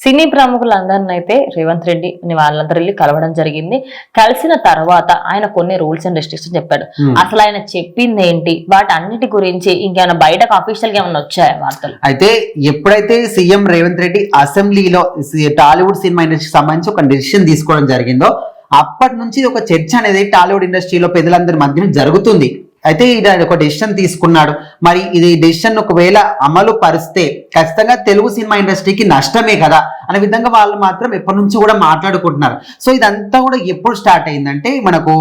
సినీ ప్రముఖులందరినీ అయితే రేవంత్ రెడ్డి వాళ్ళందరూ వెళ్ళి కలవడం జరిగింది. కలిసిన తర్వాత ఆయన కొన్ని రూల్స్ అండ్ రెస్ట్రిక్షన్స్ చెప్పాడు. అసలు ఆయన చెప్పింది ఏంటి, వాటి అన్నిటి గురించి ఇంకేమైనా బయటకు అఫీషియల్ గా ఏమైనా వచ్చాయా వార్తలు? అయితే ఎప్పుడైతే సీఎం రేవంత్ రెడ్డి అసెంబ్లీలో టాలీవుడ్ సినిమా ఇండస్ట్రీకి సంబంధించి ఒక డెసిషన్ తీసుకోవడం జరిగిందో అప్పటి నుంచి ఒక చర్చ అనేది టాలీవుడ్ ఇండస్ట్రీలో పెద్దలందరి మధ్యన జరుగుతుంది. అయితే ఇది ఒక డెసిషన్ తీసుకున్నాడు. మరి ఇది డెసిషన్ ఒకవేళ అమలు పరిస్తే ఖచ్చితంగా తెలుగు సినిమా ఇండస్ట్రీకి నష్టమే కదా అనే విధంగా వాళ్ళు మాత్రం ఎప్పటి నుంచి కూడా మాట్లాడుకుంటున్నారు. సో ఇదంతా కూడా ఎప్పుడు స్టార్ట్ అయిందంటే మనకు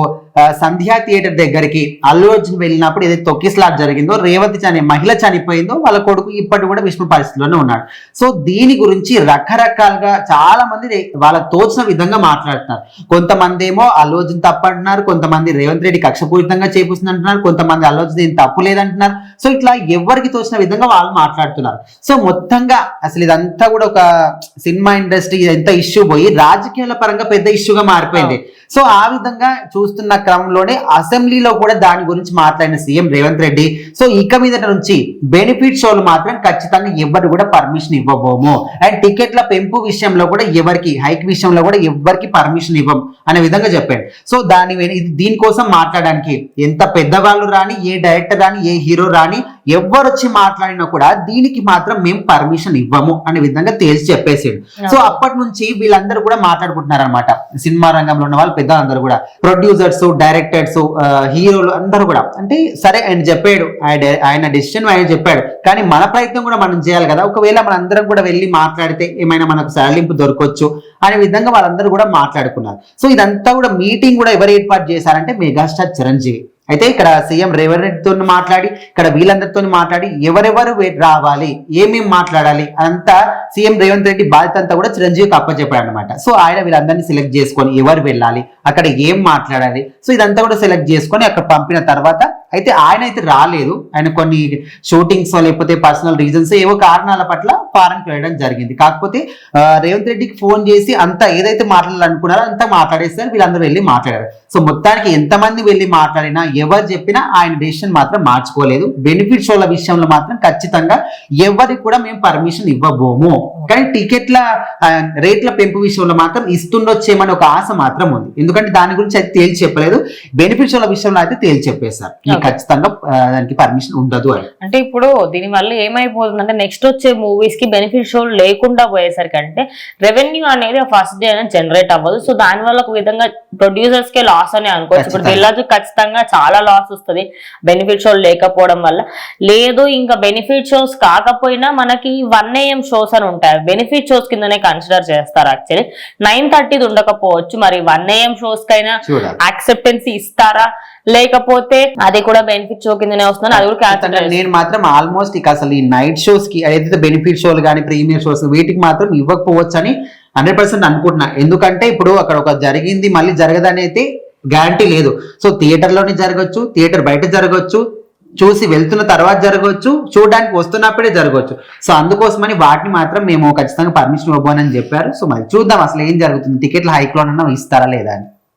సంధ్యా థియేటర్ దగ్గరికి అల్లు అర్జున్ వెళ్ళినప్పుడు ఏదైతే తొక్కిస్లాట్ జరిగిందో, రేవతి అనే మహిళ చనిపోయిందో, వాళ్ళ కొడుకు ఇప్పటి కూడా విషమ పరిస్థితిలోనే ఉన్నాడు. సో దీని గురించి రకరకాలుగా చాలా మంది వాళ్ళకి తోచిన విధంగా మాట్లాడుతున్నారు. కొంతమంది ఏమో అల్లు అర్జున్ తప్పంటున్నారు, కొంతమంది రేవంత్ రెడ్డి కక్షపూరితంగా చేపిస్తుంది అంటున్నారు, కొంతమంది అల్లు అర్జున్ ఏం తప్పు లేదంటున్నారు. సో ఇట్లా ఎవరికి తోచిన విధంగా వాళ్ళు మాట్లాడుతున్నారు. సో మొత్తంగా అసలు ఇదంతా కూడా ఒక సినిమా ఇండస్ట్రీ ఎంత ఇష్యూ పోయి రాజకీయాల పరంగా పెద్ద ఇష్యూగా మారిపోయింది. సో ఆ విధంగా చూస్తున్న క్రమంలోనే అసెంబ్లీలో కూడా దాని గురించి మాట్లాడిన సీఎం రేవంత్ రెడ్డి, సో ఇక మీద నుంచి బెనిఫిట్ షోలు మాత్రం ఖచ్చితంగా ఎవరు కూడా పర్మిషన్ ఇవ్వబోము, అండ్ టికెట్ల పెంపు విషయంలో కూడా ఎవరికి, హైక్ విషయంలో కూడా ఎవరికి పర్మిషన్ ఇవ్వం అనే విధంగా చెప్పాడు. సో దీనికోసం మాట్లాడడానికి ఎంత పెద్దవాళ్ళు రాని, ఏ డైరెక్టర్ రాని, ఏ హీరో రాని, ఎవరు వచ్చి మాట్లాడినా కూడా దీనికి మాత్రం మేము పర్మిషన్ ఇవ్వము అనే విధంగా తేల్చి చెప్పేసాడు. సో అప్పటి నుంచి వీళ్ళందరూ కూడా మాట్లాడుకుంటున్నారు అనమాట. సినిమా రంగంలో ఉన్న వాళ్ళు పెద్దలందరూ కూడా, ప్రొడ్యూసర్స్, డైరెక్టర్స్, హీరోలు అందరూ కూడా. అంటే సరే ఆయన చెప్పాడు, ఆయన డెసిషన్ ఆయన చెప్పాడు, కానీ మన ప్రయత్నం కూడా మనం చేయాలి కదా. ఒకవేళ మనందరం కూడా వెళ్ళి మాట్లాడితే ఏమైనా మనకు సడలింపు దొరకొచ్చు అనే విధంగా వాళ్ళందరూ కూడా మాట్లాడుకున్నారు. సో ఇదంతా కూడా మీటింగ్ కూడా ఎవరు ఏర్పాటు చేశారంటే మెగాస్టార్ చిరంజీవి. అయితే ఇక్కడ సీఎం రేవంత్ రెడ్డితో మాట్లాడి, ఇక్కడ వీళ్ళందరితో మాట్లాడి ఎవరెవరు రావాలి, ఏమేమి మాట్లాడాలి అంతా సీఎం రేవంత్ రెడ్డి బాధ్యత అంతా కూడా చిరంజీవికి అప్పచెప్పాడు అనమాట. సో ఆయన వీళ్ళందరినీ సెలెక్ట్ చేసుకొని ఎవరు వెళ్ళాలి, అక్కడ ఏం మాట్లాడాలి, సో ఇదంతా కూడా సెలెక్ట్ చేసుకొని అక్కడ పంపిన తర్వాత అయితే ఆయన అయితే రాలేదు. ఆయన కొన్ని షూటింగ్స్ లేకపోతే పర్సనల్ రీజన్స్ ఏవో కారణాల పట్ల ఫారెన్కి వెళ్ళడం జరిగింది. కాకపోతే రేవంత్ రెడ్డికి ఫోన్ చేసి అంతా ఏదైతే మాట్లాడాలనుకున్నారో అంతా మాట్లాడేస్తారు, వీళ్ళందరూ వెళ్ళి మాట్లాడారు. సో మొత్తానికి ఎంతమంది వెళ్ళి మాట్లాడినా, ఎవరు చెప్పినా ఆయన డెసిషన్ మాత్రం మార్చుకోలేదు. బెనిఫిట్ షోల విషయంలో మాత్రం ఖచ్చితంగా ఎవరికి కూడా మేము పర్మిషన్ ఇవ్వబోము, కానీ టికెట్ల రేట్ల పెంపు విషయంలో మాత్రం ఇస్తుండొచ్చేమని ఒక ఆశ మాత్రం ఉంది. ఎందుకంటే దాని గురించి అయితే తేల్చి చెప్పలేదు. బెనిఫిట్ షోల విషయంలో అయితే తేల్చి చెప్పేశారు ఖచ్చితంగా దానికి పర్మిషన్ ఉండదు అని. అంటే ఇప్పుడు దీని వల్ల ఏమైపోతుంది అంటే నెక్స్ట్ వచ్చే మూవీస్ కి బెనిఫిట్ షోలు లేకుండా పోయేసరికి అంటే రెవెన్యూ అనేది ఫస్ట్ డే అనేది జనరేట్ అవ్వదు. సో దాని వల్ల ఒక విధంగా ప్రొడ్యూసర్స్ కే లాస్ అని అనుకోవచ్చు. ఇప్పుడు వెళ్ళదు ఖచ్చితంగా చాలా లాస్ వస్తుంది బెనిఫిట్ షోలు లేకపోవడం వల్ల. లేదు ఇంకా బెనిఫిట్ షోస్ కాకపోయినా మనకి 1 AM షోస్ అని ఉంటాయి, బెనిఫిట్ షోస్ కిందనే కన్సిడర్ చేస్తారు. యాక్చువల్లీ 9:30 ఉండకపోవచ్చు, మరి 1 AM షోస్ కైనా యాక్సెప్టెన్సీ ఇస్తారా, లేకపోతే అది కూడా బెనిఫిట్ షో కిందనే వస్తుంది, అది కూడా క్యాన్సిల్. నేను మాత్రం ఆల్మోస్ట్ ఇక అసలు ఈ నైట్ షోస్ కి ఏదైతే బెనిఫిట్ షోలు కానీ ప్రీమియర్ షోస్ వీటికి మాత్రం ఇవ్వకపోవచ్చు అని 100% అనుకుంటున్నా. ఎందుకంటే ఇప్పుడు అక్కడ ఒక జరిగింది మళ్ళీ జరగదని అయితే గ్యారంటీ లేదు. సో థియేటర్లోనే జరగచ్చు, థియేటర్ బయట జరగచ్చు, చూసి వెళ్తున్న తర్వాత జరగవచ్చు, చూడడానికి వస్తున్నప్పుడే జరగవచ్చు. సో అందుకోసమని వాటిని మాత్రం మేము ఖచ్చితంగా పర్మిషన్ ఇవ్వబోనని చెప్పారు. సో మరి చూద్దాం అసలు ఏం జరుగుతుంది, టికెట్ల హైక్ లోనన్నా ఇస్తారా లేదా అని.